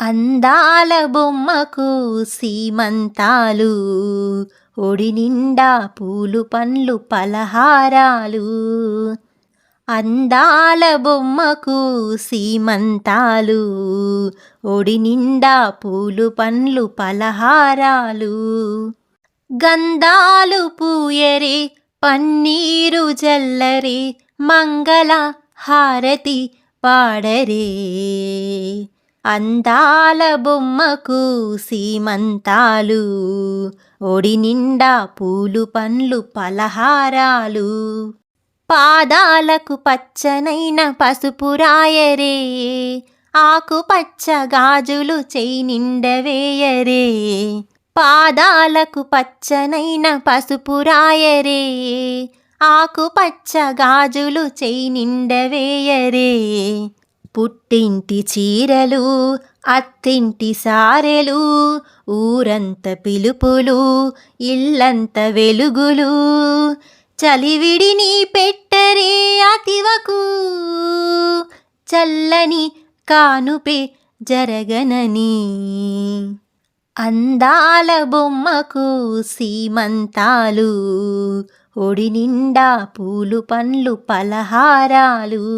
అందాల బొమ్మకు సీమంతాలు, ఒడి నిండా పూలు పండ్లు పలహారాలు. అందాల బొమ్మకు సీమంతాలు, ఒడి నిండా పూలు పండ్లు పలహారాలు. గంధాలు పూయరే, పన్నీరు జల్లరే, మంగళ హారతి పాడరే. అందాల బొమ్మకు సీమంతాలు, ఒడి నిండా పూలు పండ్లు పలహారాలు. పాదాలకు పచ్చనైన పసుపు రాయరే, ఆకుపచ్చ గాజులు చేయి నిండవేయరే. పాదాలకు పచ్చనైన పసుపు రాయరే, ఆకుపచ్చ గాజులు చేయి నిండవేయరే. పుట్టింటి చీరలు, అత్తింటి సారెలు, ఊరంత పిలుపులు, ఇల్లంత వెలుగులు. చలివిడిని పెట్టరే అతివకు, చల్లని కానుపే జరగనని. అందాల బొమ్మకు సీమంతాలు, ఒడి నిండా పూలు పండ్లు పలహారాలు.